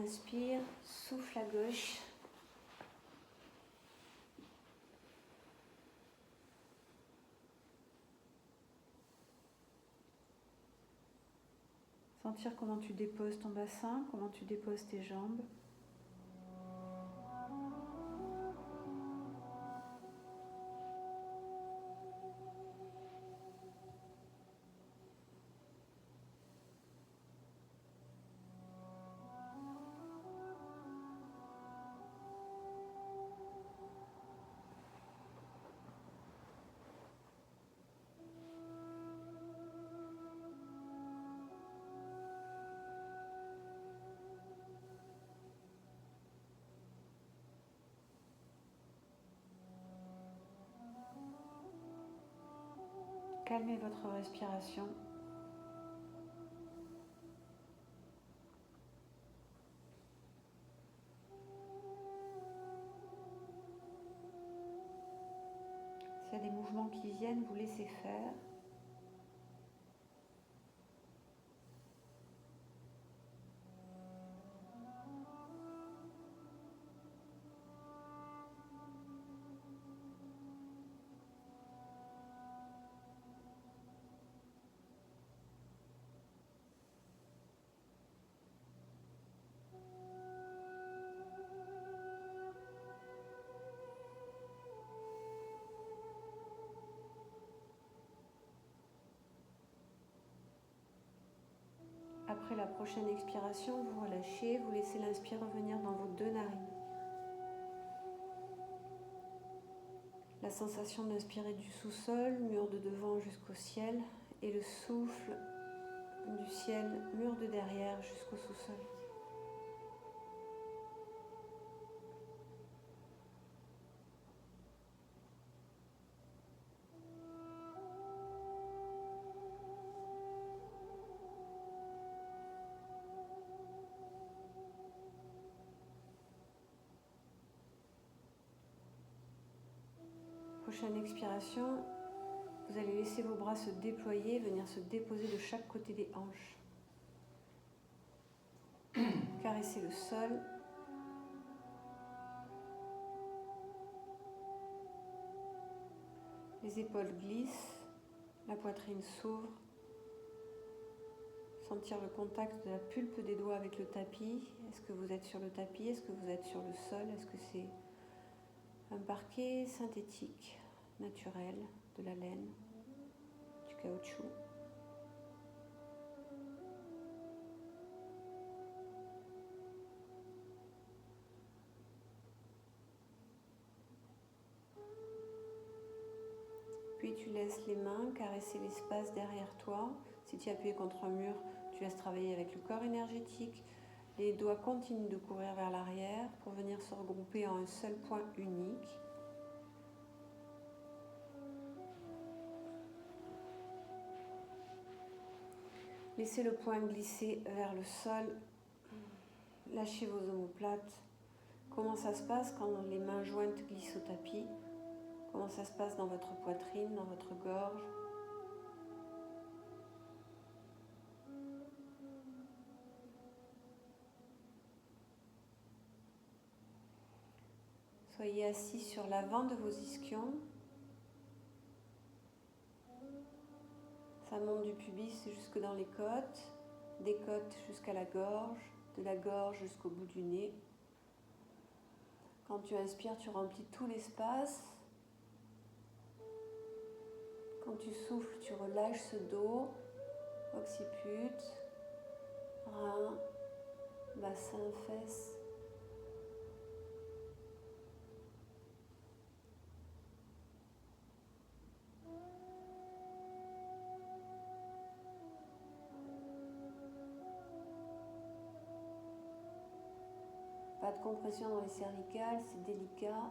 inspire, souffle à gauche. Sentir comment tu déposes ton bassin, comment tu déposes tes jambes. Calmez votre respiration. S'il y a des mouvements qui viennent, vous laissez faire. Après la prochaine expiration, vous relâchez, vous laissez l'inspire revenir dans vos deux narines. La sensation d'inspirer du sous-sol, mur de devant jusqu'au ciel, et le souffle du ciel, mur de derrière jusqu'au sous-sol. Prochaine expiration, vous allez laisser vos bras se déployer, venir se déposer de chaque côté des hanches. Caressez le sol. Les épaules glissent, la poitrine s'ouvre. Sentir le contact de la pulpe des doigts avec le tapis. Est-ce que vous êtes sur le tapis? Est-ce que vous êtes sur le sol? Est-ce que c'est un parquet synthétique, naturel, de la laine, du caoutchouc? Puis tu laisses les mains caresser l'espace derrière toi. Si tu es appuyé contre un mur, tu laisses travailler avec le corps énergétique. Les doigts continuent de courir vers l'arrière pour venir se regrouper en un seul point unique. Laissez le poing glisser vers le sol. Lâchez vos omoplates. Comment ça se passe quand les mains jointes glissent au tapis? Comment ça se passe dans votre poitrine, dans votre gorge? Soyez assis sur l'avant de vos ischions. Ça monte du pubis jusque dans les côtes, des côtes jusqu'à la gorge, de la gorge jusqu'au bout du nez. Quand tu inspires, tu remplis tout l'espace. Quand tu souffles, tu relâches ce dos, occiput, rein, bassin, fesses. Pas de compression dans les cervicales, c'est délicat.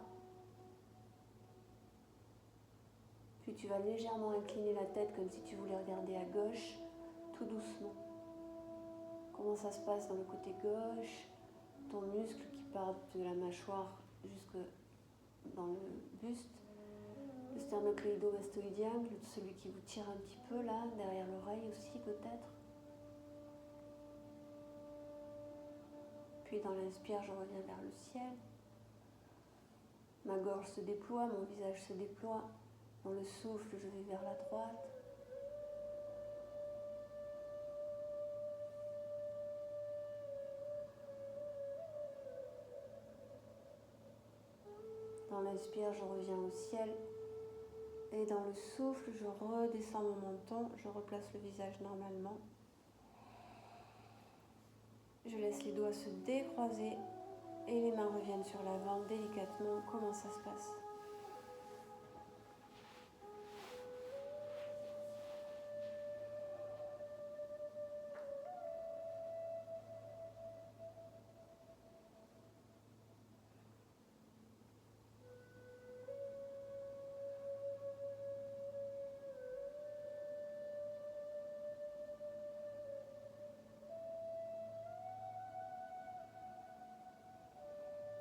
Puis tu vas légèrement incliner la tête comme si tu voulais regarder à gauche, tout doucement. Comment ça se passe dans le côté gauche, ton muscle qui part de la mâchoire jusque dans le buste, le sternocléido-mastoïdien, celui qui vous tire un petit peu là, derrière l'oreille aussi peut-être. Puis dans l'inspire, je reviens vers le ciel. Ma gorge se déploie, mon visage se déploie. Dans le souffle, je vais vers la droite. Dans l'inspire, je reviens au ciel. Et dans le souffle, je redescends mon menton, je replace le visage normalement. Je laisse les doigts se décroiser et les mains reviennent sur l'avant délicatement. Comment ça se passe ?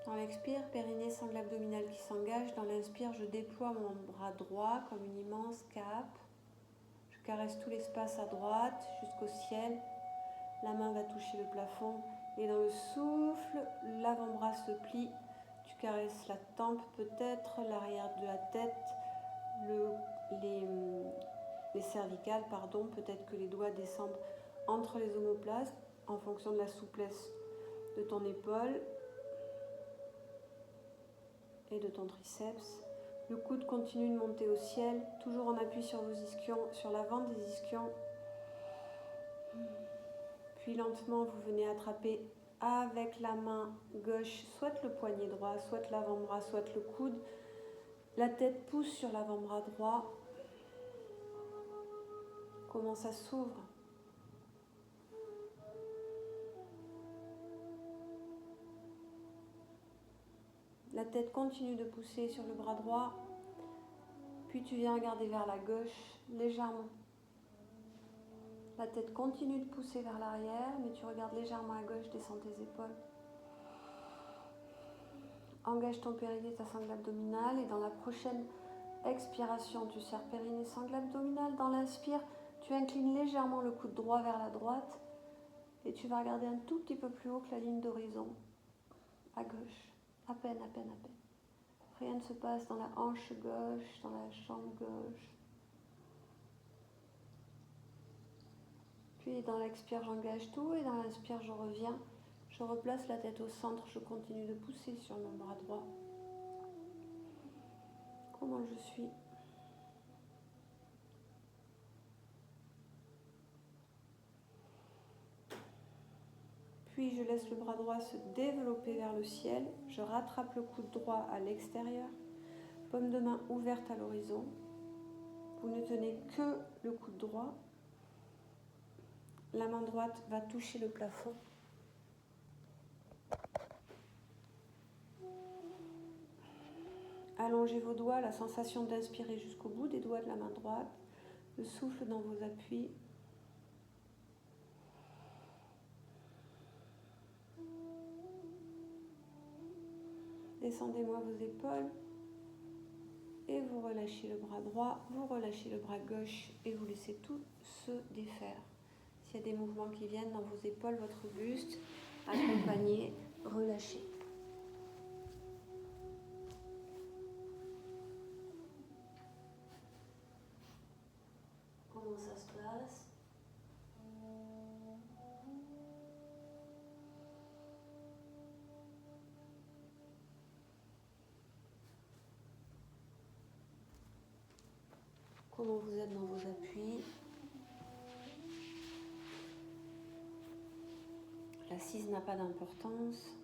Dans l'expire, périnée, sangle abdominale qui s'engage. Dans l'inspire, je déploie mon bras droit comme une immense cape. Je caresse tout l'espace à droite jusqu'au ciel. La main va toucher le plafond. Et dans le souffle, l'avant-bras se plie. Tu caresses la tempe peut-être, l'arrière de la tête, les cervicales, pardon. Peut-être que les doigts descendent entre les omoplates en fonction de la souplesse de ton épaule et de ton triceps. Le coude continue de monter au ciel, toujours en appui sur vos ischions, sur l'avant des ischions. Puis lentement, vous venez attraper avec la main gauche, soit le poignet droit, soit l'avant-bras, soit le coude. La tête pousse sur l'avant-bras droit. Comment ça s'ouvre ? La tête continue de pousser sur le bras droit, puis tu viens regarder vers la gauche légèrement. La tête continue de pousser vers l'arrière, mais tu regardes légèrement à gauche, descends tes épaules. Engage ton périnée, ta sangle abdominale, et dans la prochaine expiration, tu serres périnée, sangle abdominale. Dans l'inspire, tu inclines légèrement le coude droit vers la droite, et tu vas regarder un tout petit peu plus haut que la ligne d'horizon, à gauche. À peine, à peine, à peine. Rien ne se passe dans la hanche gauche, dans la jambe gauche. Puis dans l'expire, j'engage tout et dans l'inspire, je reviens. Je replace la tête au centre, je continue de pousser sur mon bras droit. Comment je suis ? Puis je laisse le bras droit se développer vers le ciel. Je rattrape le coude droit à l'extérieur. Paume de main ouverte à l'horizon. Vous ne tenez que le coude droit. La main droite va toucher le plafond. Allongez vos doigts, la sensation d'inspirer jusqu'au bout des doigts de la main droite. Le souffle dans vos appuis. Descendez-moi vos épaules et vous relâchez le bras droit, vous relâchez le bras gauche et vous laissez tout se défaire. S'il y a des mouvements qui viennent dans vos épaules, votre buste, accompagnez, relâchez. Comment ça se passe ? Comment vous êtes dans vos appuis ? L'assise n'a pas d'importance.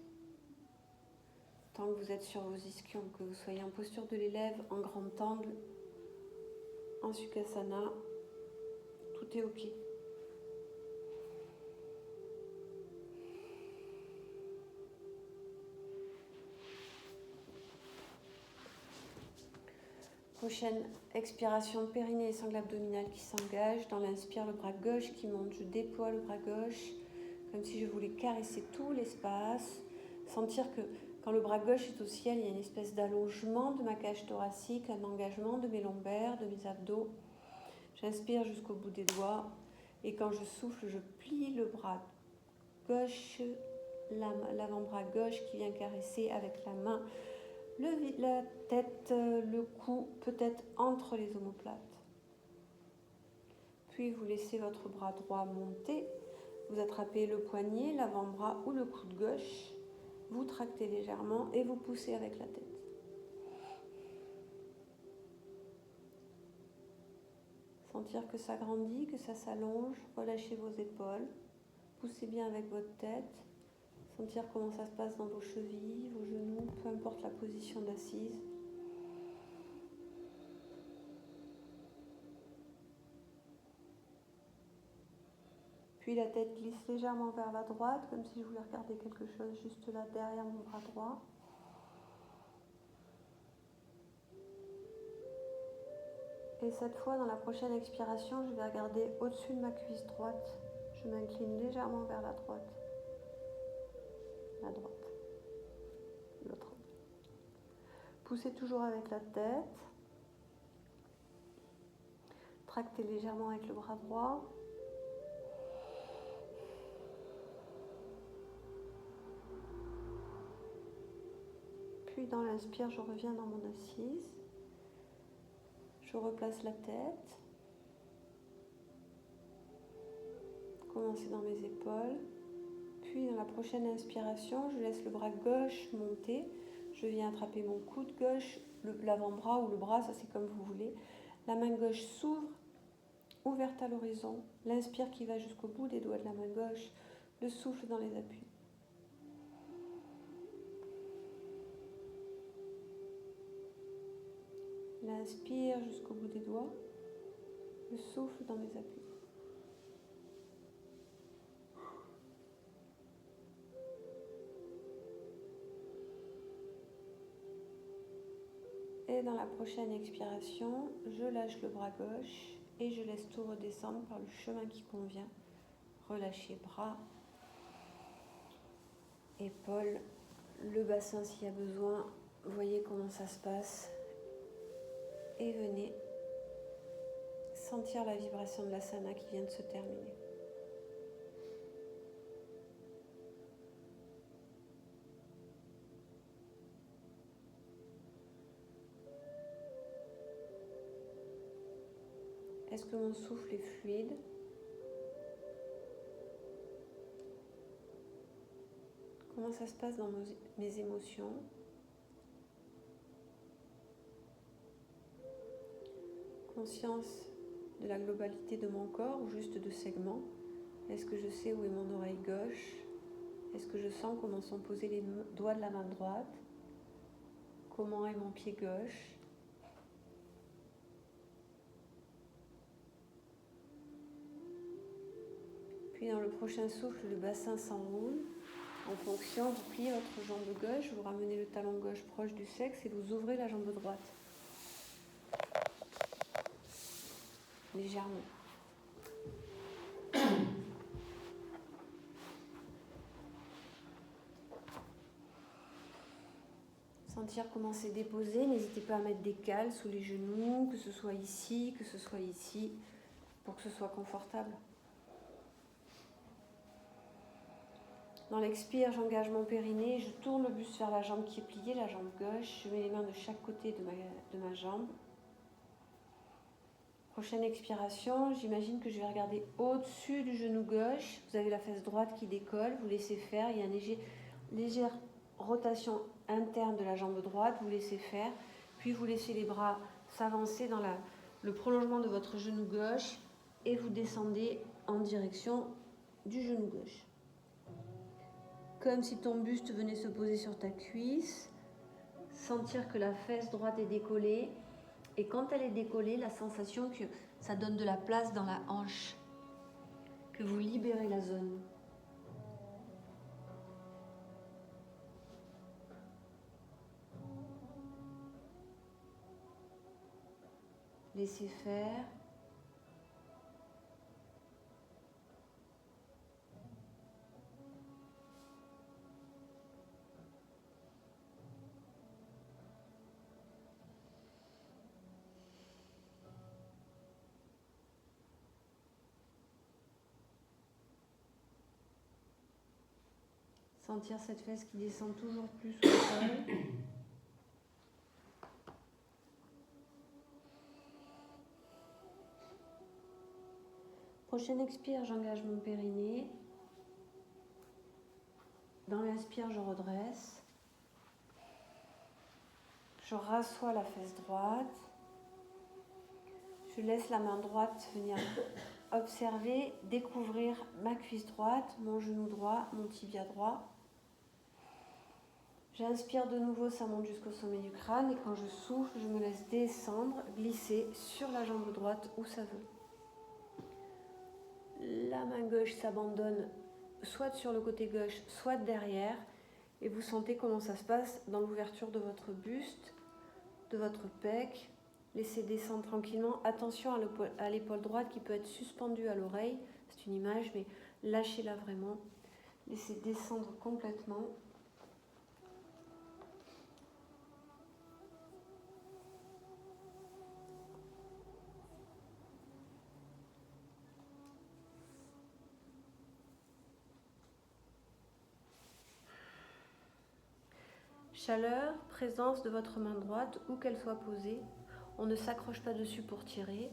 Tant que vous êtes sur vos ischions, que vous soyez en posture de l'élève, en grand angle, en Sukhasana, tout est OK. Prochaine expiration, périnée et sangle abdominale qui s'engage. Dans l'inspire, le bras gauche qui monte. Je déploie le bras gauche comme si je voulais caresser tout l'espace. Sentir que quand le bras gauche est au ciel, il y a une espèce d'allongement de ma cage thoracique, un engagement de mes lombaires, de mes abdos. J'inspire jusqu'au bout des doigts. Et quand je souffle, je plie le bras gauche l'avant-bras gauche qui vient caresser avec la main la tête, le cou, peut-être entre les omoplates. Puis vous laissez votre bras droit monter, vous attrapez le poignet, l'avant-bras ou le coude gauche, vous tractez légèrement et vous poussez avec la tête. Sentir que ça grandit, que ça s'allonge, relâchez vos épaules, poussez bien avec votre tête, sentir comment ça se passe dans vos chevilles, vos genoux, peu importe la position d'assise. Puis la tête glisse légèrement vers la droite, comme si je voulais regarder quelque chose juste là derrière mon bras droit. Et cette fois, dans la prochaine expiration, je vais regarder au-dessus de ma cuisse droite. Je m'incline légèrement vers la droite. La droite. L'autre. Poussez toujours avec la tête. Tractez légèrement avec le bras droit. Puis dans l'inspire, je reviens dans mon assise. Je replace la tête. Commencez dans mes épaules. Puis dans la prochaine inspiration, je laisse le bras gauche monter. Je viens attraper mon coude gauche, l'avant-bras ou le bras, ça c'est comme vous voulez. La main gauche s'ouvre, ouverte à l'horizon. L'inspire qui va jusqu'au bout des doigts de la main gauche. Le souffle dans les appuis. L'inspire jusqu'au bout des doigts. Le souffle dans mes appuis. Et dans la prochaine expiration, je lâche le bras gauche et je laisse tout redescendre par le chemin qui convient. Relâchez bras, épaules, le bassin s'il y a besoin. Voyez comment ça se passe. Et venez sentir la vibration de l'asana qui vient de se terminer. Est-ce que mon souffle est fluide ? Comment ça se passe dans mes émotions ? Conscience de la globalité de mon corps ou juste de segments. Est-ce que je sais où est mon oreille gauche ? Est-ce que je sens comment sont posés les doigts de la main droite ? Comment est mon pied gauche ? Puis dans le prochain souffle, le bassin s'enroule. En fonction, vous pliez votre jambe gauche, vous ramenez le talon gauche proche du sexe et vous ouvrez la jambe droite. Légèrement. Sentir comment c'est déposé. N'hésitez pas à mettre des cales sous les genoux, que ce soit ici, pour que ce soit confortable. Dans l'expire, j'engage mon périnée, je tourne le buste vers la jambe qui est pliée, la jambe gauche. Je mets les mains de chaque côté de ma jambe. Prochaine expiration, j'imagine que je vais regarder au-dessus du genou gauche. Vous avez la fesse droite qui décolle, vous laissez faire. Il y a une légère rotation interne de la jambe droite, vous laissez faire. Puis vous laissez les bras s'avancer dans le prolongement de votre genou gauche et vous descendez en direction du genou gauche. Comme si ton buste venait se poser sur ta cuisse, sentir que la fesse droite est décollée. Et quand elle est décollée, la sensation que ça donne de la place dans la hanche, que vous libérez la zone. Laissez faire. Sentir cette fesse qui descend toujours plus au sol. Prochaine expire, j'engage mon périnée. Dans l'inspire, je redresse. Je rassois la fesse droite. Je laisse la main droite venir observer, découvrir ma cuisse droite, mon genou droit, mon tibia droit. J'inspire de nouveau, ça monte jusqu'au sommet du crâne et quand je souffle, je me laisse descendre, glisser sur la jambe droite où ça veut. La main gauche s'abandonne soit sur le côté gauche, soit derrière et vous sentez comment ça se passe dans l'ouverture de votre buste, de votre pec. Laissez descendre tranquillement. Attention à l'épaule droite qui peut être suspendue à l'oreille. C'est une image, mais lâchez-la vraiment. Laissez descendre complètement. Chaleur, présence de votre main droite, où qu'elle soit posée. On ne s'accroche pas dessus pour tirer.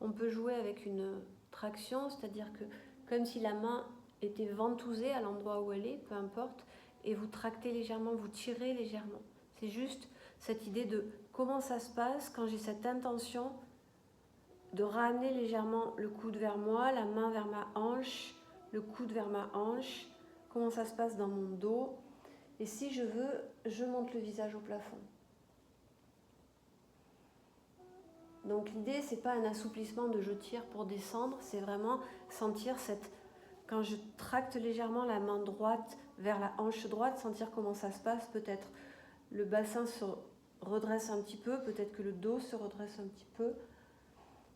On peut jouer avec une traction, c'est-à-dire que comme si la main était ventousée à l'endroit où elle est, peu importe, et vous tractez légèrement, vous tirez légèrement. C'est juste cette idée de comment ça se passe quand j'ai cette intention de ramener légèrement le coude vers moi, la main vers ma hanche, le coude vers ma hanche, comment ça se passe dans mon dos. Et si je veux, je monte le visage au plafond. Donc l'idée, c'est pas un assouplissement de je tire pour descendre, c'est vraiment sentir cette... Quand je tracte légèrement la main droite vers la hanche droite, sentir comment ça se passe. Peut-être le bassin se redresse un petit peu, peut-être que le dos se redresse un petit peu.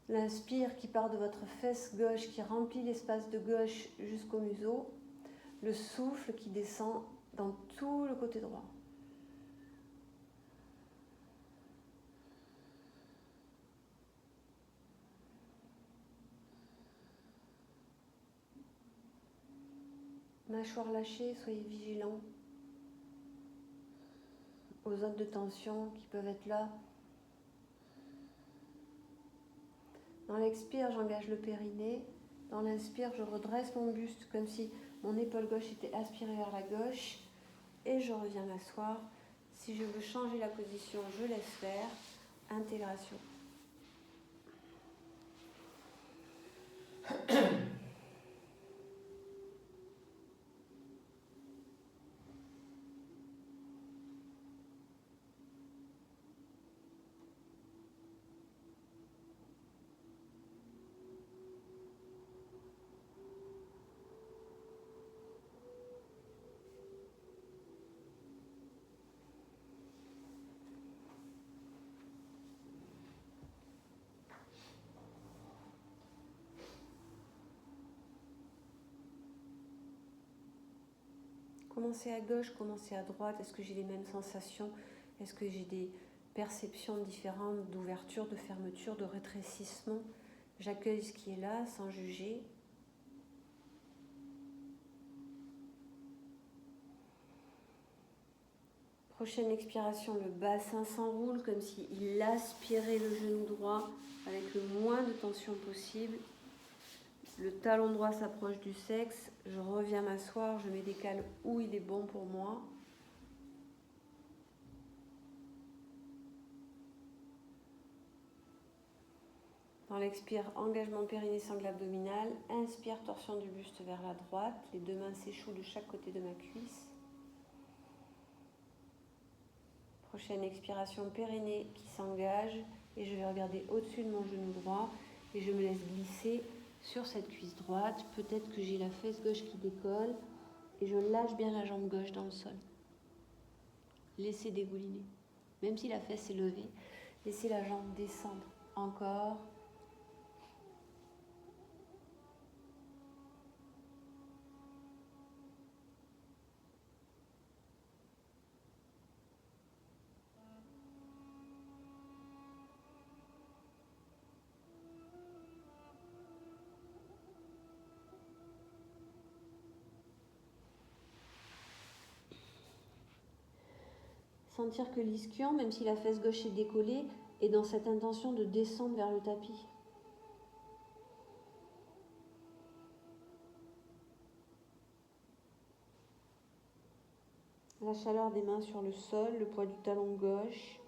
L'inspire qui part de votre fesse gauche, qui remplit l'espace de gauche jusqu'au museau. Le souffle qui descend dans tout le côté droit. Mâchoire lâchée, soyez vigilants aux zones de tension qui peuvent être là. Dans l'expire, j'engage le périnée. Dans l'inspire, je redresse mon buste comme si mon épaule gauche était aspirée vers la gauche. Et je reviens m'asseoir. Si je veux changer la position, je laisse faire. Intégration. Commencez à gauche, commencez à droite. Est-ce que j'ai les mêmes sensations? Est-ce que j'ai des perceptions différentes d'ouverture, de fermeture, de rétrécissement? J'accueille ce qui est là sans juger. Prochaine expiration, le bassin s'enroule comme s'il aspirait le genou droit avec le moins de tension possible. Le talon droit s'approche du sexe. Je reviens m'asseoir, je me décale où il est bon pour moi. Dans l'expire, engagement périnée, sangle abdominal. Inspire, torsion du buste vers la droite. Les deux mains s'échouent de chaque côté de ma cuisse. Prochaine expiration, périnée qui s'engage. Et je vais regarder au-dessus de mon genou droit. Et je me laisse glisser sur cette cuisse droite. Peut-être que j'ai la fesse gauche qui décolle. Et je lâche bien la jambe gauche dans le sol. Laissez dégouliner. Même si la fesse est levée, laissez la jambe descendre. Encore. Sentir que l'ischio, même si la fesse gauche est décollée, est dans cette intention de descendre vers le tapis. La chaleur des mains sur le sol, le poids du talon gauche.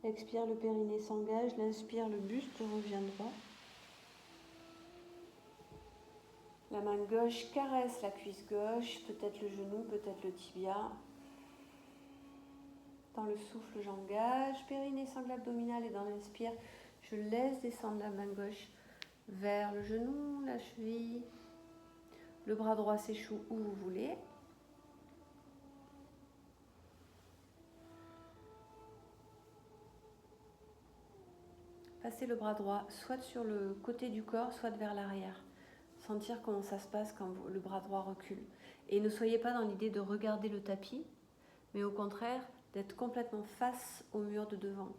Expire, le périnée s'engage. L'inspire, le buste revient droit. La main gauche caresse la cuisse gauche, peut-être le genou, peut-être le tibia. Dans le souffle, j'engage. Périnée, sangle abdominal, et dans l'inspire, je laisse descendre la main gauche vers le genou, la cheville. Le bras droit s'échoue où vous voulez. Passez le bras droit soit sur le côté du corps, soit vers l'arrière. Sentir comment ça se passe quand le bras droit recule. Et ne soyez pas dans l'idée de regarder le tapis, mais au contraire d'être complètement face au mur de devant.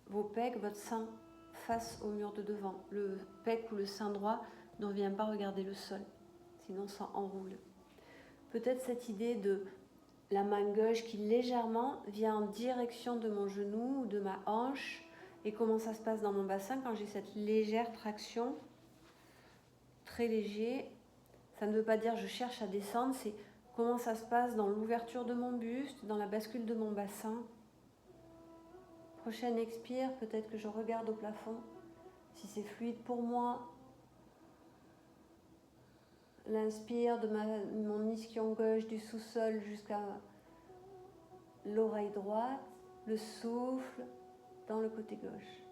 Vos pecs, votre sein face au mur de devant. Le pec ou le sein droit ne revient pas regarder le sol, sinon ça enroule. Peut-être cette idée de la main gauche qui légèrement vient en direction de mon genou ou de ma hanche, et comment ça se passe dans mon bassin quand j'ai cette légère traction, très léger. Ça ne veut pas dire je cherche à descendre, c'est comment ça se passe dans l'ouverture de mon buste, dans la bascule de mon bassin. Prochaine expire, peut-être que je regarde au plafond, si c'est fluide pour moi. L'inspire de mon ischion gauche du sous-sol jusqu'à l'oreille droite, le souffle dans le côté gauche.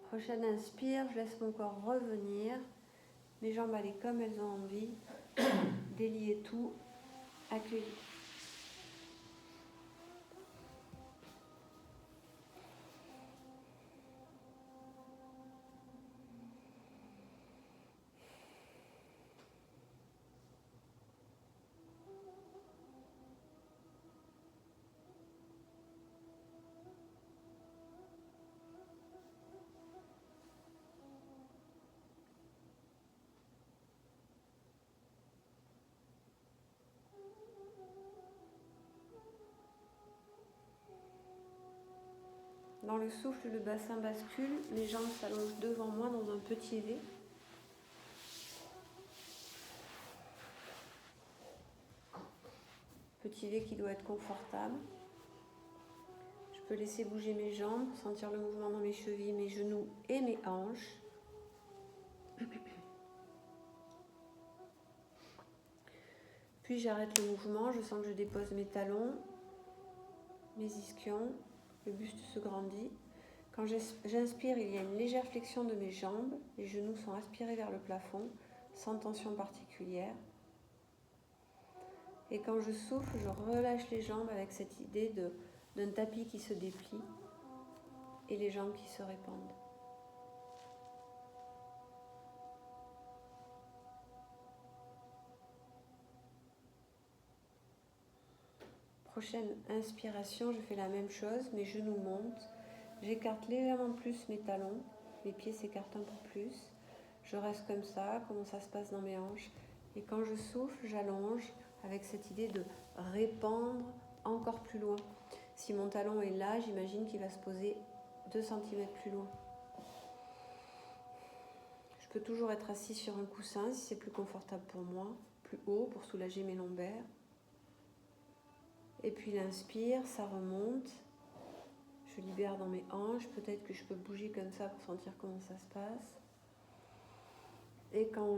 Prochaine inspire, je laisse mon corps revenir, mes jambes aller comme elles ont envie, délier tout, accueillir. Dans le souffle, le bassin bascule, mes jambes s'allongent devant moi dans un petit V. Petit V qui doit être confortable. Je peux laisser bouger mes jambes, sentir le mouvement dans mes chevilles, mes genoux et mes hanches. Puis j'arrête le mouvement, je sens que je dépose mes talons, mes ischions, le buste se grandit. Quand j'inspire, il y a une légère flexion de mes jambes, les genoux sont aspirés vers le plafond, sans tension particulière. Et quand je souffle, je relâche les jambes avec cette idée d'un tapis qui se déplie et les jambes qui se répandent. Prochaine inspiration, je fais la même chose, mes genoux montent, j'écarte légèrement plus mes talons, mes pieds s'écartent un peu plus, je reste comme ça, comment ça se passe dans mes hanches, et quand je souffle, j'allonge avec cette idée de répandre encore plus loin. Si mon talon est là, j'imagine qu'il va se poser 2 cm plus loin. Je peux toujours être assis sur un coussin si c'est plus confortable pour moi, plus haut pour soulager mes lombaires. Et puis l'inspire, ça remonte, je libère dans mes hanches, peut-être que je peux bouger comme ça pour sentir comment ça se passe. Et quand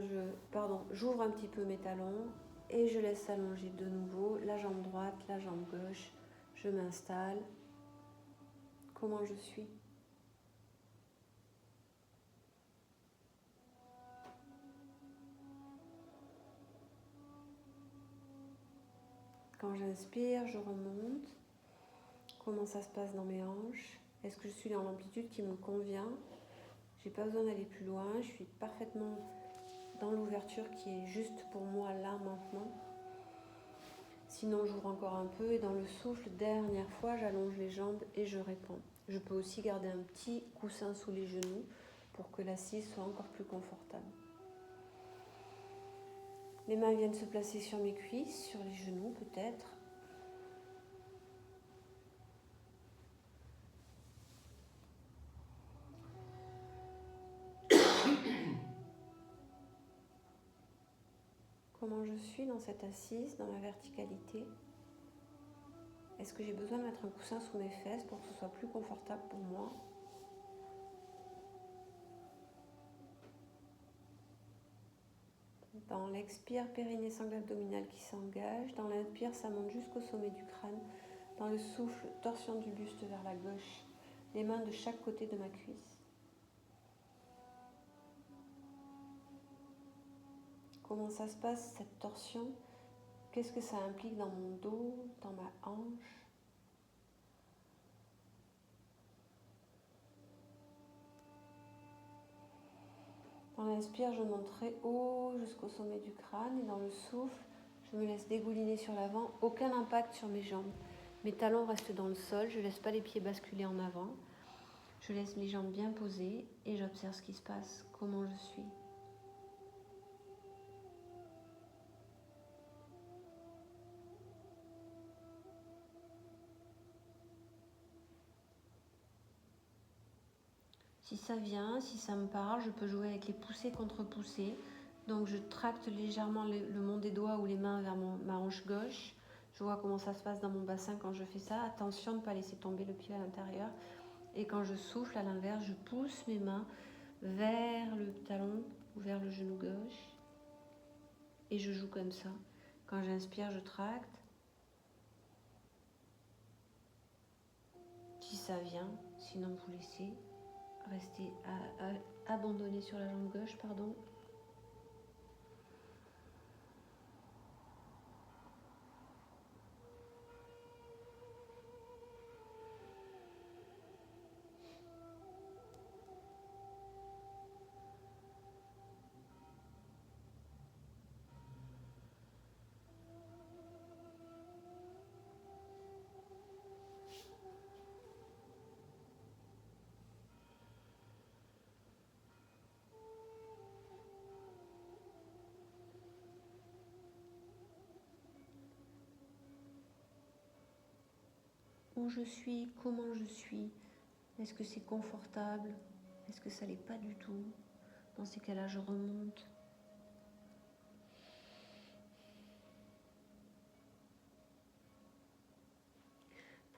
j'ouvre un petit peu mes talons et je laisse s'allonger de nouveau la jambe droite, la jambe gauche, je m'installe. Comment je suis ? Quand j'inspire, je remonte. Comment ça se passe dans mes hanches ? Est-ce que je suis dans l'amplitude qui me convient ? J'ai pas besoin d'aller plus loin, je suis parfaitement dans l'ouverture qui est juste pour moi là maintenant. Sinon j'ouvre encore un peu et dans le souffle, dernière fois, j'allonge les jambes et je réponds. Je peux aussi garder un petit coussin sous les genoux pour que l'assise soit encore plus confortable. Les mains viennent se placer sur mes cuisses, sur les genoux peut-être. Comment je suis dans cette assise, dans ma verticalité? Est-ce que j'ai besoin de mettre un coussin sous mes fesses pour que ce soit plus confortable pour moi? Dans l'expire, périnée, sangle abdominale qui s'engage. Dans l'inspire, ça monte jusqu'au sommet du crâne. Dans le souffle, torsion du buste vers la gauche. Les mains de chaque côté de ma cuisse. Comment ça se passe cette torsion? Qu'est-ce que ça implique dans mon dos, dans ma hanche? Dans l'inspire, je monte très haut jusqu'au sommet du crâne et dans le souffle, je me laisse dégouliner sur l'avant, aucun impact sur mes jambes. Mes talons restent dans le sol, je ne laisse pas les pieds basculer en avant. Je laisse mes jambes bien posées et j'observe ce qui se passe, comment je suis. Si ça vient, si ça me parle, je peux jouer avec les poussées contre poussées. Donc je tracte légèrement le mont des doigts ou les mains vers ma hanche gauche. Je vois comment ça se passe dans mon bassin quand je fais ça. Attention de ne pas laisser tomber le pied à l'intérieur. Et quand je souffle, à l'inverse, je pousse mes mains vers le talon ou vers le genou gauche. Et je joue comme ça. Quand j'inspire, je tracte. Si ça vient, sinon vous laissez rester abandonné sur la jambe gauche, pardon. Où je suis, comment je suis, est-ce que c'est confortable, est-ce que ça l'est pas du tout? Dans ces cas-là, je remonte.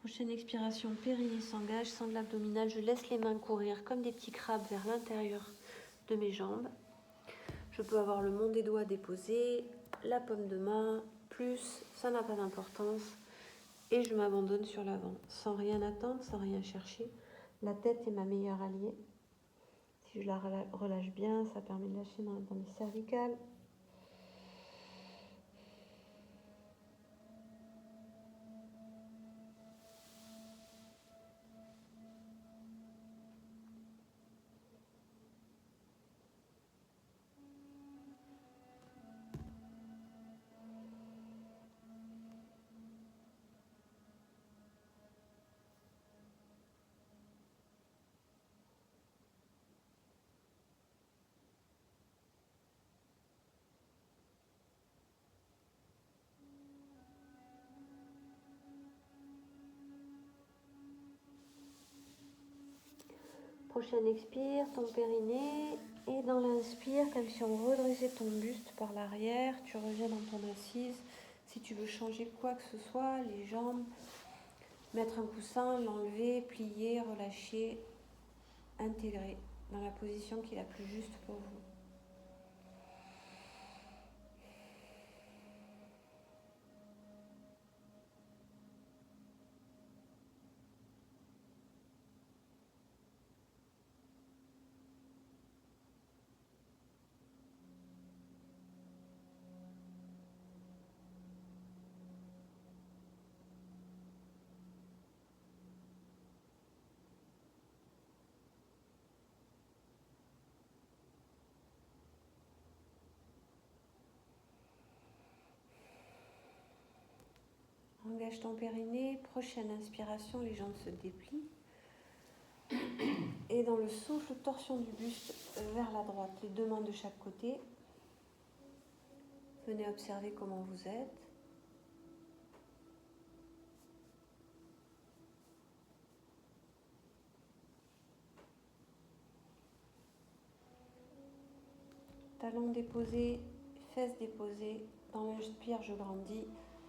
Prochaine expiration, périnée s'engage, sangle abdominale, je laisse les mains courir comme des petits crabes vers l'intérieur de mes jambes. Je peux avoir le mont des doigts déposé, la paume de main, plus, ça n'a pas d'importance. Et je m'abandonne sur l'avant, sans rien attendre, sans rien chercher. La tête est ma meilleure alliée. Si je la relâche bien, ça permet de lâcher dans mes cervicales. Prochaine expire, ton périnée. Et dans l'inspire, comme si on redressait ton buste par l'arrière, tu reviens dans ton assise. Si tu veux changer quoi que ce soit, les jambes, mettre un coussin, l'enlever, plier, relâcher, intégrer dans la position qui est la plus juste pour vous. Engage ton périnée. Prochaine inspiration, les jambes se déplient. Et dans le souffle, torsion du buste vers la droite, les deux mains de chaque côté. Venez observer comment vous êtes. Talons déposés, fesses déposées. Dans l'inspire, je grandis.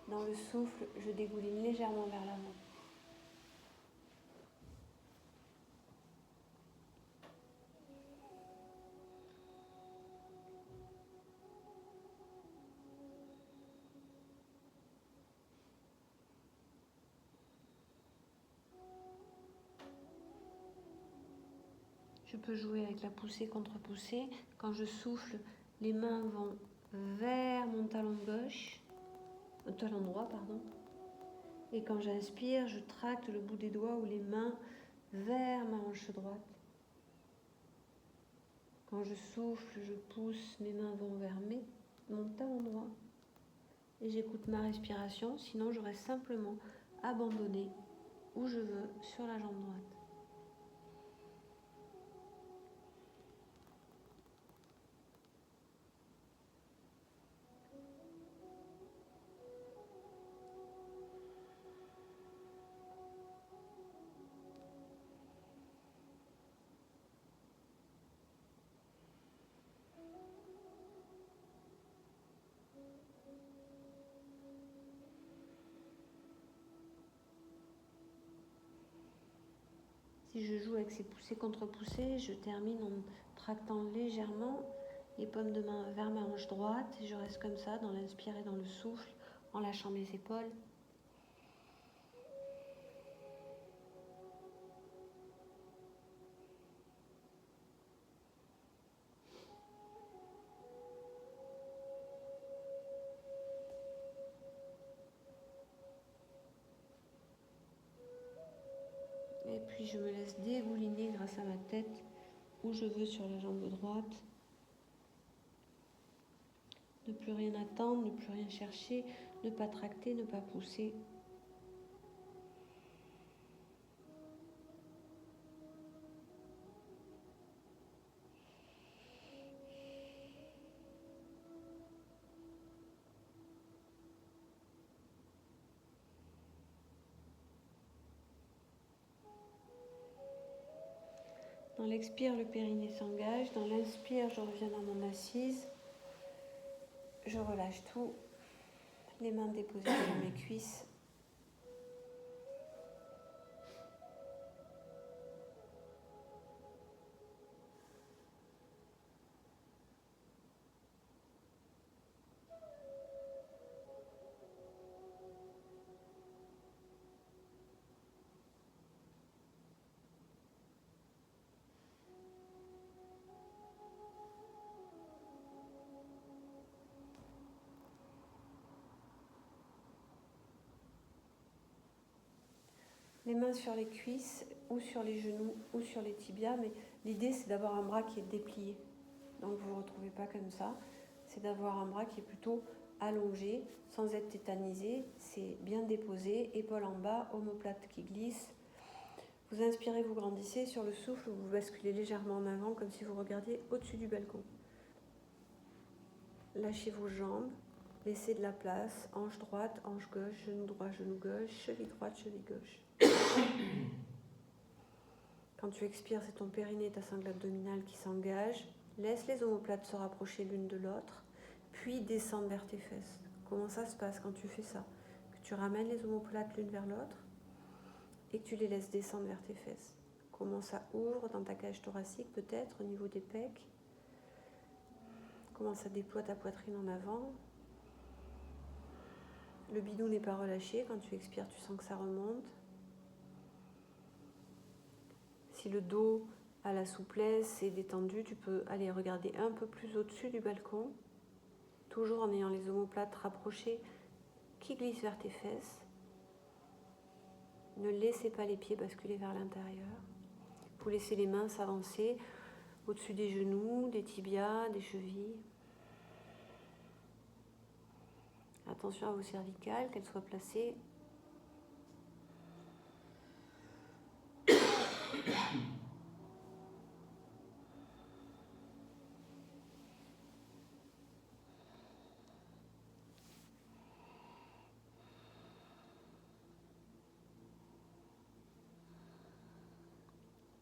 Dans le souffle, je dégouline légèrement vers l'avant. Je peux jouer avec la poussée contre poussée. Quand je souffle, les mains vont vers mon talon gauche, talon droit, pardon. Et quand j'inspire, je tracte le bout des doigts ou les mains vers ma hanche droite. Quand je souffle, je pousse, mes mains vont vers mon talon droit. Et j'écoute ma respiration, sinon je reste simplement abandonnée où je veux sur la jambe droite. Si je joue avec ces poussées contre poussées, je termine en tractant légèrement les paumes de main vers ma hanche droite. Et je reste comme ça dans l'inspire et dans le souffle en lâchant mes épaules. Et puis je me laisse dégouliner grâce à ma tête où je veux sur la jambe droite. Ne plus rien attendre, ne plus rien chercher, ne pas tracter, ne pas pousser. Dans l'expire, le périnée s'engage. Dans l'inspire, je reviens dans mon assise. Je relâche tout. Les mains déposées sur mes cuisses. Les mains sur les cuisses ou sur les genoux ou sur les tibias, mais l'idée c'est d'avoir un bras qui est déplié. Donc vous ne vous retrouvez pas comme ça, c'est d'avoir un bras qui est plutôt allongé, sans être tétanisé, c'est bien déposé, épaules en bas, omoplate qui glisse. Vous inspirez, vous grandissez, sur le souffle, vous basculez légèrement en avant comme si vous regardiez au-dessus du balcon. Lâchez vos jambes, laissez de la place, hanche droite, hanche gauche, genou droit, genou gauche, cheville droite, cheville gauche. Quand tu expires, c'est ton périnée et ta sangle abdominale qui s'engagent. Laisse les omoplates se rapprocher l'une de l'autre, puis descendre vers tes fesses. Comment ça se passe quand tu fais ça? Que tu ramènes les omoplates l'une vers l'autre et que tu les laisses descendre vers tes fesses. Comment ça ouvre dans ta cage thoracique, peut-être, au niveau des pecs. Comment ça déploie ta poitrine en avant. Le bidou n'est pas relâché. Quand tu expires, tu sens que ça remonte. Si le dos a la souplesse et détendu, tu peux aller regarder un peu plus au-dessus du balcon, toujours en ayant les omoplates rapprochées qui glissent vers tes fesses. Ne laissez pas les pieds basculer vers l'intérieur. Vous laissez les mains s'avancer au-dessus des genoux, des tibias, des chevilles. Attention à vos cervicales, qu'elles soient placées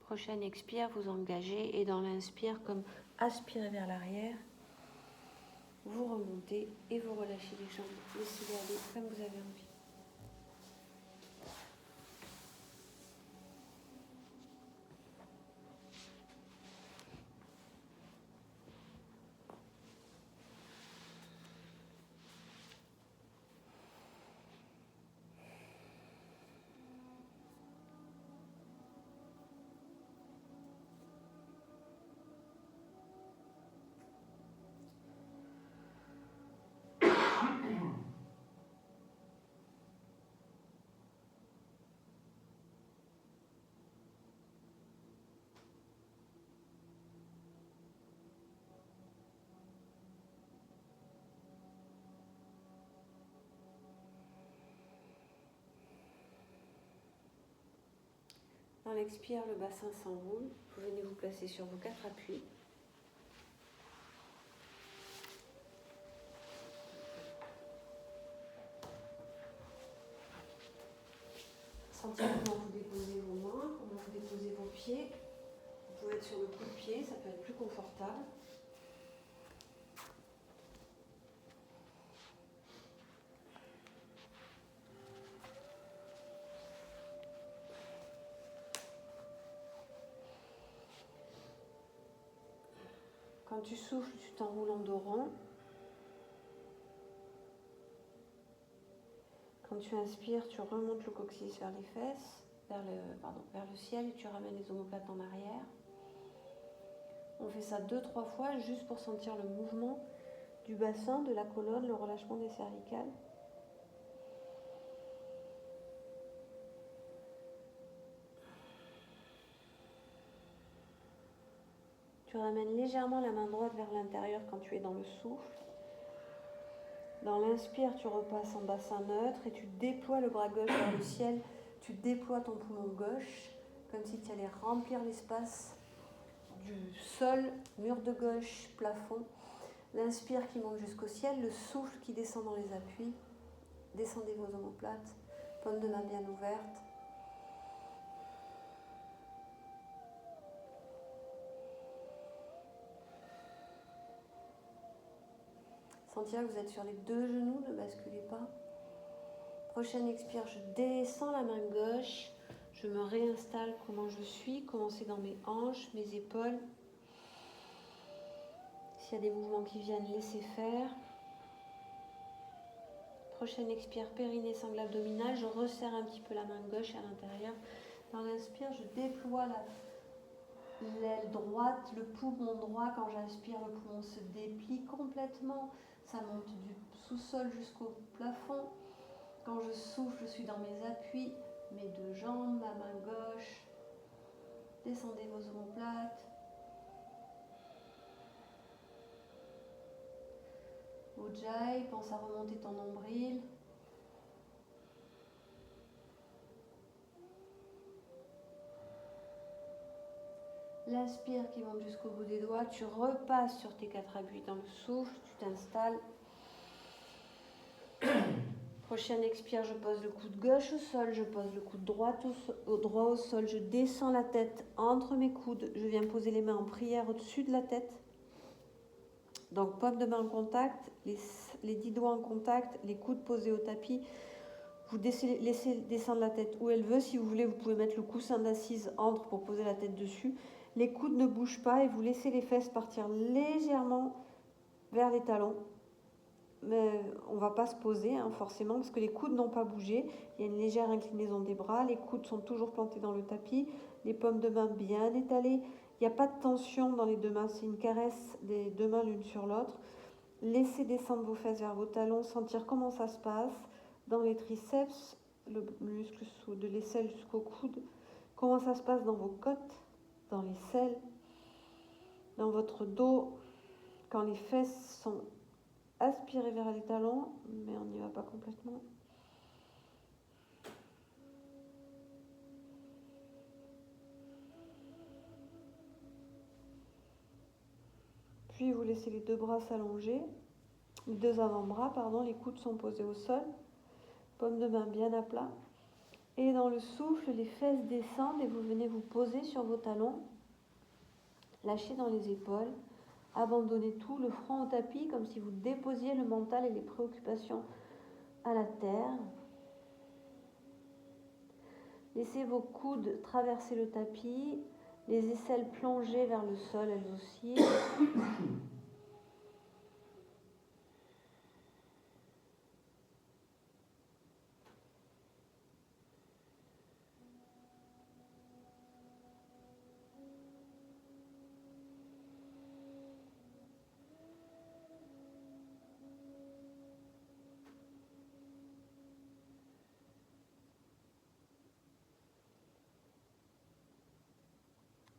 Prochaine expire, vous engagez et dans l'inspire, comme aspirez vers l'arrière, vous remontez et vous relâchez les jambes. Laissez-les aller comme vous avez envie. Dans l'expire, le bassin s'enroule. Vous venez vous placer sur vos 4 appuis. Sentez comment vous déposez vos mains, comment vous déposez vos pieds. Vous pouvez être sur le coup de pied, ça peut être plus confortable. Quand tu souffles, tu t'enroules en dos rond. Quand tu inspires, tu remontes le coccyx vers les fesses, vers le ciel et tu ramènes les omoplates en arrière. On fait ça 2-3 fois juste pour sentir le mouvement du bassin, de la colonne, le relâchement des cervicales. Tu ramènes légèrement la main droite vers l'intérieur quand tu es dans le souffle. Dans l'inspire, tu repasses en bassin neutre et tu déploies le bras gauche vers le ciel. Tu déploies ton poumon gauche comme si tu allais remplir l'espace du sol, mur de gauche, plafond. L'inspire qui monte jusqu'au ciel, le souffle qui descend dans les appuis. Descendez vos omoplates, paume de main bien ouverte. Sentir que vous êtes sur les 2 genoux, ne basculez pas. Prochaine expire, je descends la main gauche, je me réinstalle comment je suis, commencez dans mes hanches, mes épaules. S'il y a des mouvements qui viennent, laissez faire. Prochaine expire, périnée, sangle abdominale, je resserre un petit peu la main gauche à l'intérieur. Dans l'inspire, je déploie l'aile droite, le poumon droit. Quand j'inspire, le poumon se déplie complètement. Ça monte du sous-sol jusqu'au plafond. Quand je souffle, je suis dans mes appuis, mes 2 jambes, ma main gauche. Descendez vos omoplates. Ujjayi, pense à remonter ton nombril. L'inspire qui monte jusqu'au bout des doigts, tu repasses sur tes 4 appuis dans le souffle, tu t'installes. Prochaine expire, je pose le coude gauche au sol, je pose le coude droit au sol, je descends la tête entre mes coudes, je viens poser les mains en prière au-dessus de la tête. Donc paume de main en contact, les 10 doigts en contact, les coudes posés au tapis. Vous laissez descendre la tête où elle veut. Si vous voulez, vous pouvez mettre le coussin d'assise entre pour poser la tête dessus. Les coudes ne bougent pas et vous laissez les fesses partir légèrement vers les talons. Mais on ne va pas se poser forcément parce que les coudes n'ont pas bougé. Il y a une légère inclinaison des bras. Les coudes sont toujours plantés dans le tapis. Les paumes de main bien étalées. Il n'y a pas de tension dans les 2 mains. C'est une caresse des 2 mains l'une sur l'autre. Laissez descendre vos fesses vers vos talons. Sentir comment ça se passe dans les triceps, le muscle de l'aisselle jusqu'au coude. Comment ça se passe dans vos côtes, dans les selles, dans votre dos, quand les fesses sont aspirées vers les talons, mais on n'y va pas complètement. Puis vous laissez les deux bras s'allonger, les deux avant-bras, pardon, les coudes sont posés au sol, paume de main bien à plat. Et dans le souffle, les fesses descendent et vous venez vous poser sur vos talons, lâchez dans les épaules, abandonnez tout, le front au tapis, comme si vous déposiez le mental et les préoccupations à la terre. Laissez vos coudes traverser le tapis, les aisselles plongées vers le sol, elles aussi.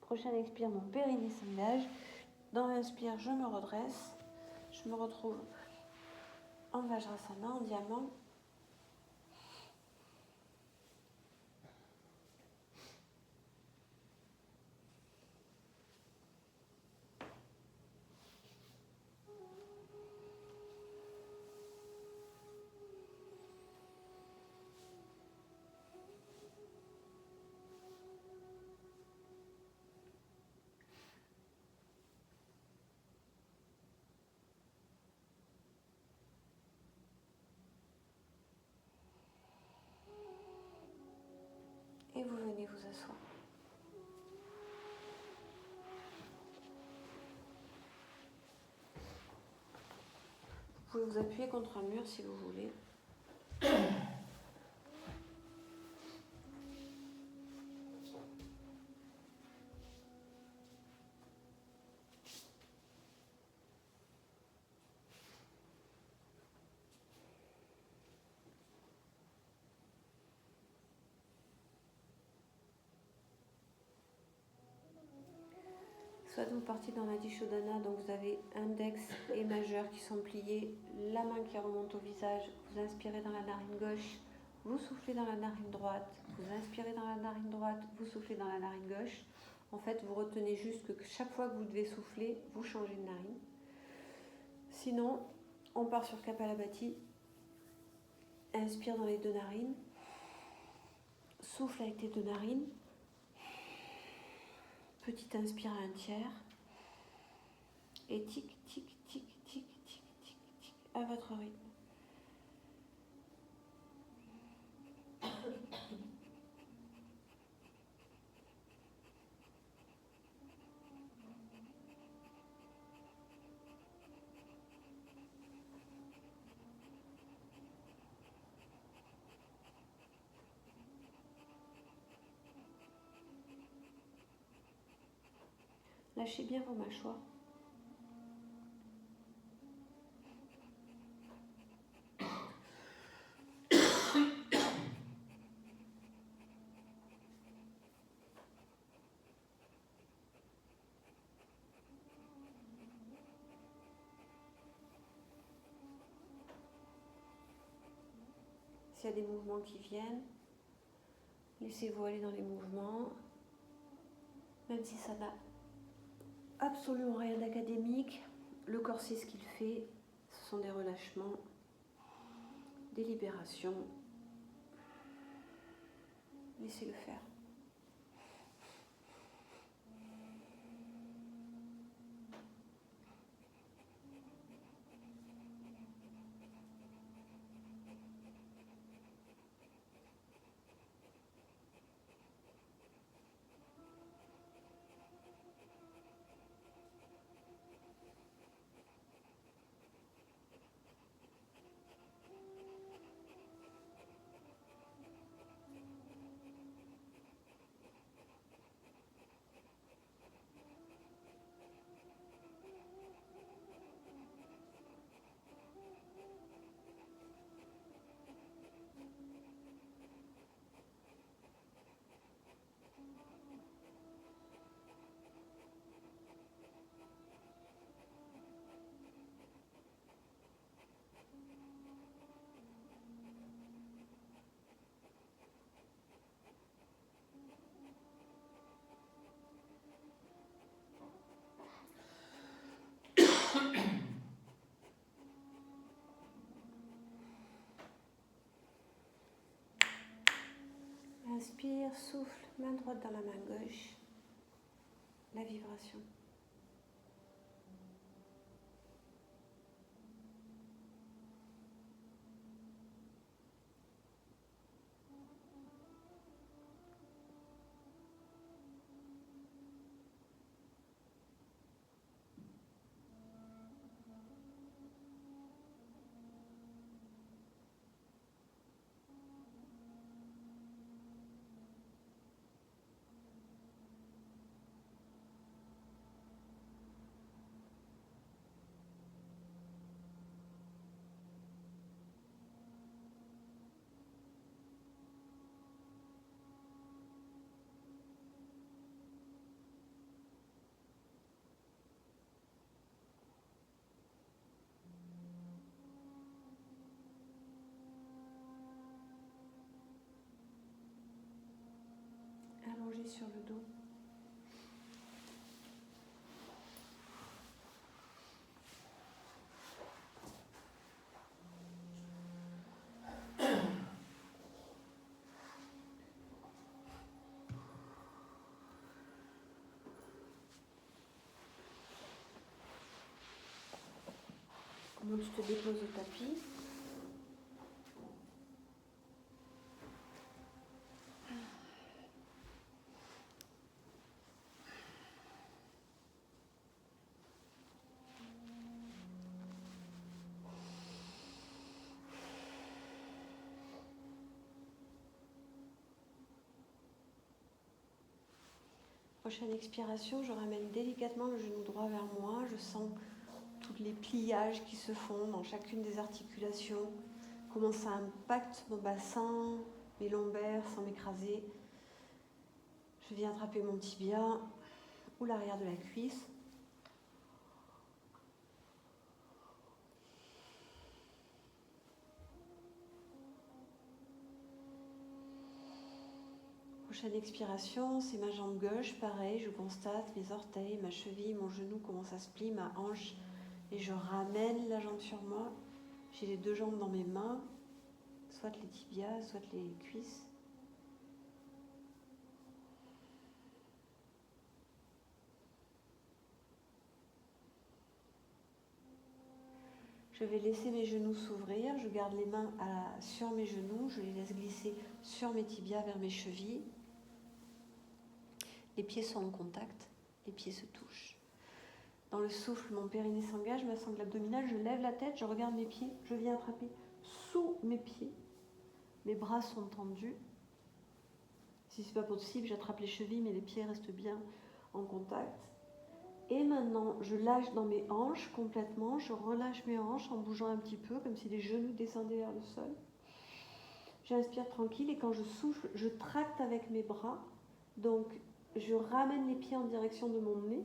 Prochaine expire, mon périnée s'engage. Dans l'inspire, je me redresse. Je me retrouve en Vajrasana, en diamant. Et vous venez vous asseoir. Vous pouvez vous appuyer contre un mur si vous voulez. Soit vous partez dans l'Adishodhana, donc vous avez index et majeur qui sont pliés, la main qui remonte au visage, vous inspirez dans la narine gauche, vous soufflez dans la narine droite, vous inspirez dans la narine droite, vous soufflez dans la narine gauche. En fait, vous retenez juste que chaque fois que vous devez souffler, vous changez de narine. Sinon, on part sur Kapalabhati, inspire dans les deux narines, souffle avec les deux narines. Petite inspire à un tiers. Et tic, tic, tic, tic, tic, tic, tic, à votre rythme. Lâchez bien vos mâchoires. S'il y a des mouvements qui viennent, laissez-vous aller dans les mouvements, même si ça n'a absolument rien d'académique. Le corps sait ce qu'il fait, ce sont des relâchements, des libérations. Laissez-le faire. Inspire, souffle, main droite dans la main gauche. La vibration. Allongé sur le dos. Comment tu te déposes au tapis. Prochaine expiration, je ramène délicatement le genou droit vers moi. Je sens tous les pliages qui se font dans chacune des articulations. Comment ça impacte mon bassin, mes lombaires sans m'écraser. Je viens attraper mon tibia ou l'arrière de la cuisse. Prochaine expiration, c'est ma jambe gauche. Pareil, je constate mes orteils, ma cheville, mon genou, comment ça se plie, ma hanche. Et je ramène la jambe sur moi. J'ai les deux jambes dans mes mains, soit les tibias, soit les cuisses. Je vais laisser mes genoux s'ouvrir. Je garde les mains sur mes genoux. Je les laisse glisser sur mes tibias vers mes chevilles. Les pieds sont en contact, les pieds se touchent. Dans le souffle, mon périnée s'engage, ma sangle abdominale, je lève la tête, je regarde mes pieds, je viens attraper sous mes pieds. Mes bras sont tendus. Si ce n'est pas possible, j'attrape les chevilles, mais les pieds restent bien en contact. Et maintenant, je lâche dans mes hanches complètement, je relâche mes hanches en bougeant un petit peu, comme si les genoux descendaient vers le sol. J'inspire tranquille et quand je souffle, je tracte avec mes bras. Donc, je ramène les pieds en direction de mon nez,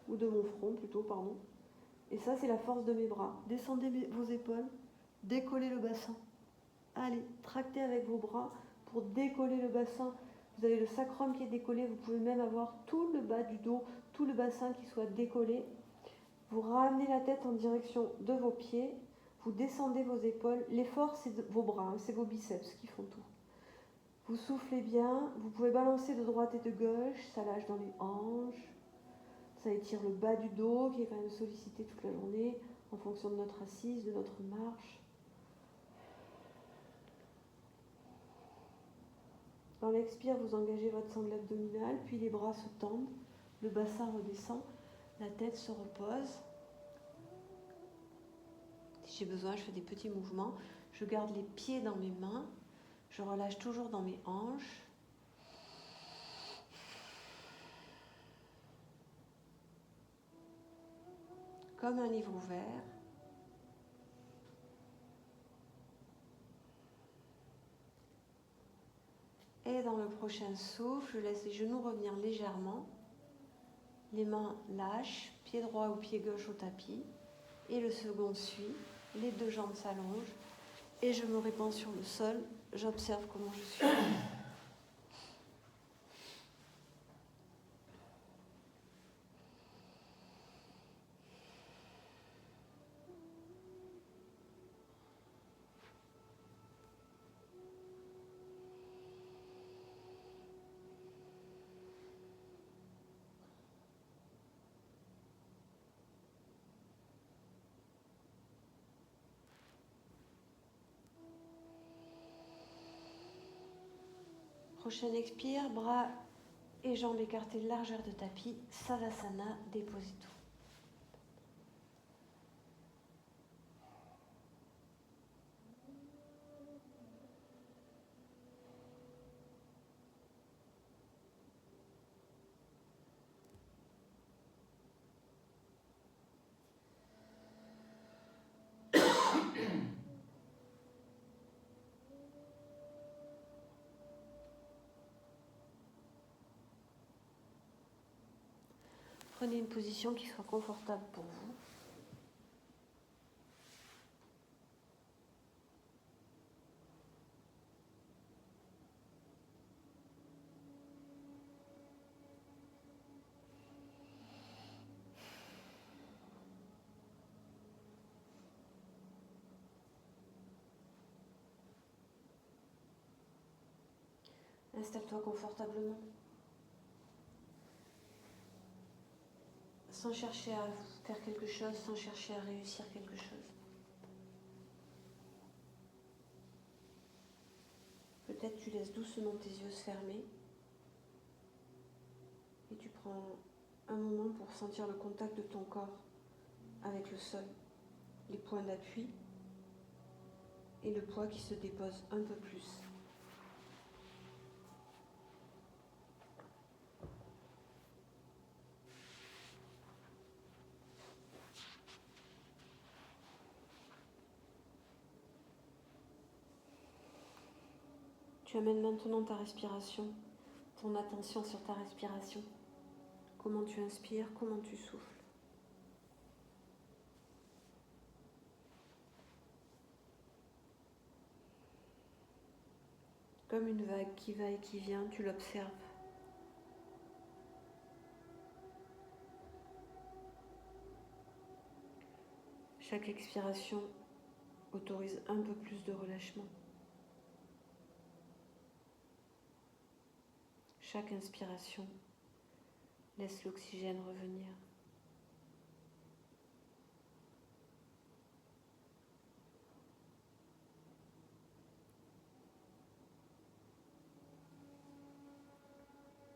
ou de mon front plutôt, pardon. Et ça, c'est la force de mes bras. Descendez vos épaules, décollez le bassin. Allez, tractez avec vos bras pour décoller le bassin. Vous avez le sacrum qui est décollé, vous pouvez même avoir tout le bas du dos, tout le bassin qui soit décollé. Vous ramenez la tête en direction de vos pieds, vous descendez vos épaules. L'effort, c'est vos bras, c'est vos biceps qui font tout. Vous soufflez bien, vous pouvez balancer de droite et de gauche, ça lâche dans les hanches, ça étire le bas du dos qui est quand même sollicité toute la journée en fonction de notre assise, de notre marche. Dans l'expire, vous engagez votre sangle abdominale, puis les bras se tendent, le bassin redescend, la tête se repose. Si j'ai besoin, je fais des petits mouvements. Je garde les pieds dans mes mains. Je relâche toujours dans mes hanches. Comme un livre ouvert. Et dans le prochain souffle, je laisse les genoux revenir légèrement. Les mains lâchent, pied droit ou pied gauche au tapis. Et le second suit. Les deux jambes s'allongent. Et je me répands sur le sol. J'observe comment je suis. Prochaine expire, bras et jambes écartés, largeur de tapis, Savasana, déposez tout. Prenez une position qui soit confortable pour vous. Installe-toi confortablement. Sans chercher à faire quelque chose, sans chercher à réussir quelque chose. Peut-être tu laisses doucement tes yeux se fermer et tu prends un moment pour sentir le contact de ton corps avec le sol, les points d'appui et le poids qui se dépose un peu plus. Tu amènes maintenant ta respiration, ton attention sur ta respiration. Comment tu inspires, comment tu souffles. Comme une vague qui va et qui vient, tu l'observes. Chaque expiration autorise un peu plus de relâchement. Chaque inspiration laisse l'oxygène revenir.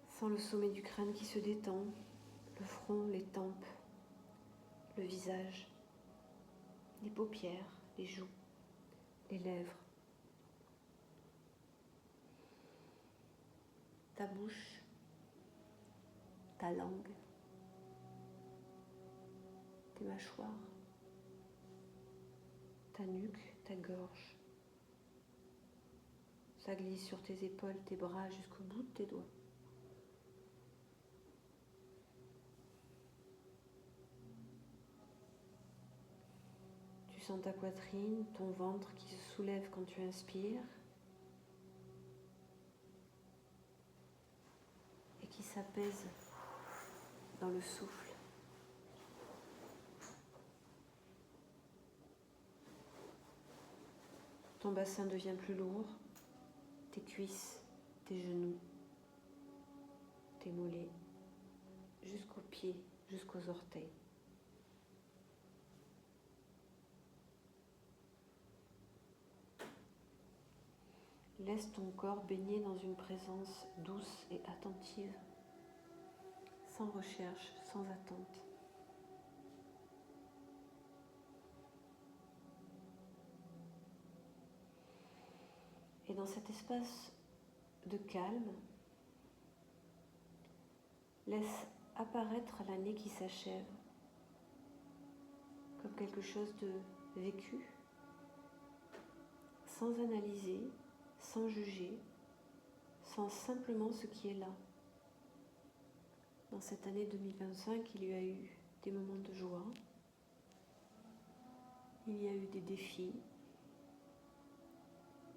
Sens le sommet du crâne qui se détend, le front, les tempes, le visage, les paupières, les joues, les lèvres, ta bouche, ta langue, tes mâchoires, ta nuque, ta gorge. Ça glisse sur tes épaules, tes bras jusqu'au bout de tes doigts. Tu sens ta poitrine, ton ventre qui se soulève quand tu inspires et qui s'apaise dans le souffle. Ton bassin devient plus lourd, tes cuisses, tes genoux, tes mollets, jusqu'aux pieds, jusqu'aux orteils. Laisse ton corps baigner dans une présence douce et attentive, sans recherche, sans attente. Et dans cet espace de calme, laisse apparaître l'année qui s'achève comme quelque chose de vécu, sans analyser, sans juger, sans simplement ce qui est là. Dans cette année 2025, il y a eu des moments de joie, il y a eu des défis,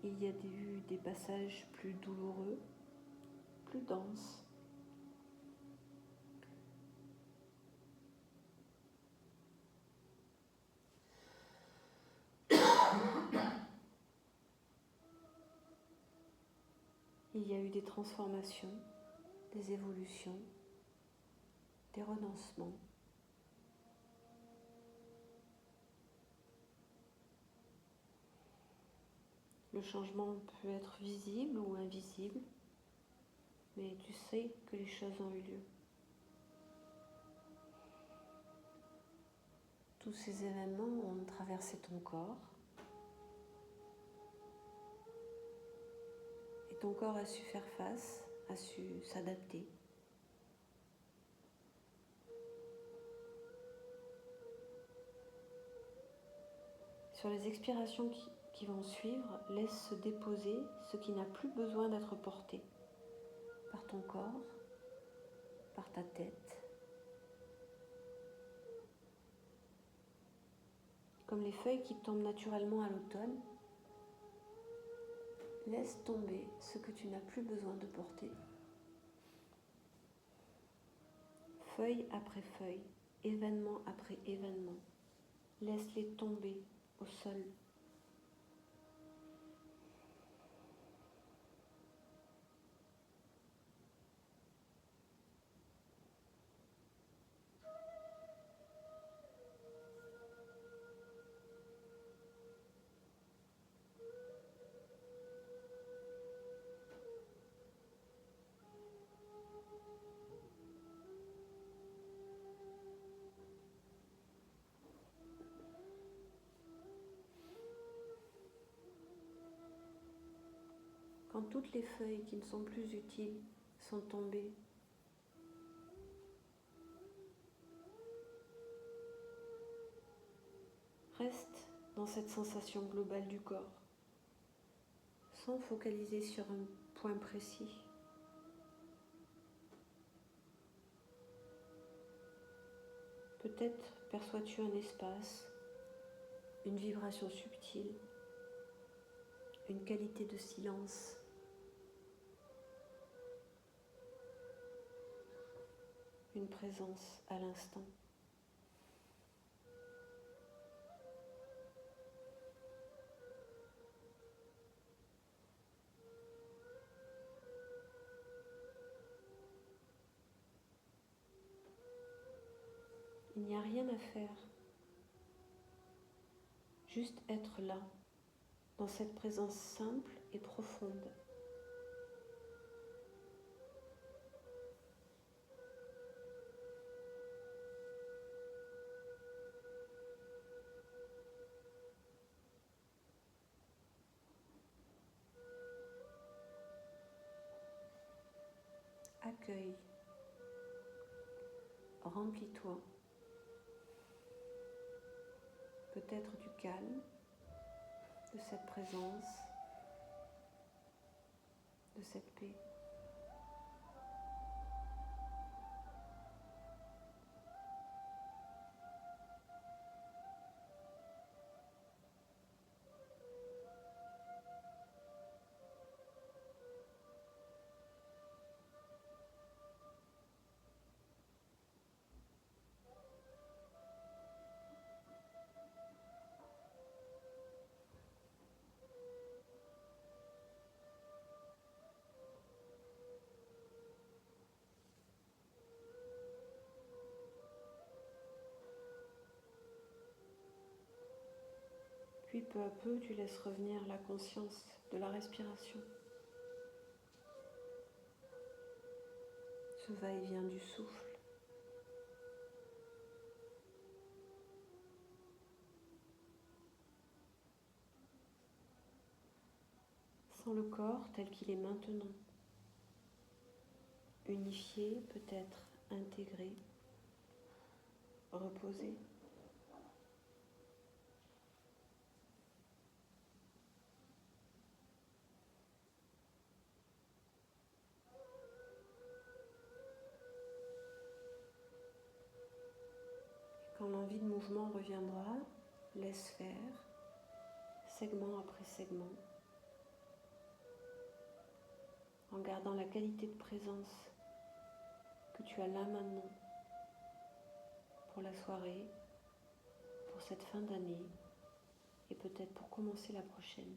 il y a eu des passages plus douloureux, plus denses. Il y a eu des transformations, des évolutions, des renoncements. Le changement peut être visible ou invisible, mais tu sais que les choses ont eu lieu. Tous ces événements ont traversé ton corps et ton corps a su faire face, a su s'adapter. Sur les expirations qui vont suivre, laisse se déposer ce qui n'a plus besoin d'être porté par ton corps, par ta tête. Comme les feuilles qui tombent naturellement à l'automne, laisse tomber ce que tu n'as plus besoin de porter. Feuille après feuille, événement après événement, laisse-les tomber au sol. Quand toutes les feuilles qui ne sont plus utiles sont tombées, reste dans cette sensation globale du corps, sans focaliser sur un point précis. Peut-être perçois-tu un espace, une vibration subtile, une qualité de silence. Une présence à l'instant. Il n'y a rien à faire. Juste être là, dans cette présence simple et profonde. Accueille, remplis-toi, peut-être du calme, de cette présence, de cette paix. Puis peu à peu, tu laisses revenir la conscience de la respiration. Ce va-et-vient du souffle. Sans le corps tel qu'il est maintenant. Unifié, peut-être intégré, reposé. Quand l'envie de mouvement reviendra, laisse faire, segment après segment, en gardant la qualité de présence que tu as là maintenant pour la soirée, pour cette fin d'année et peut-être pour commencer la prochaine.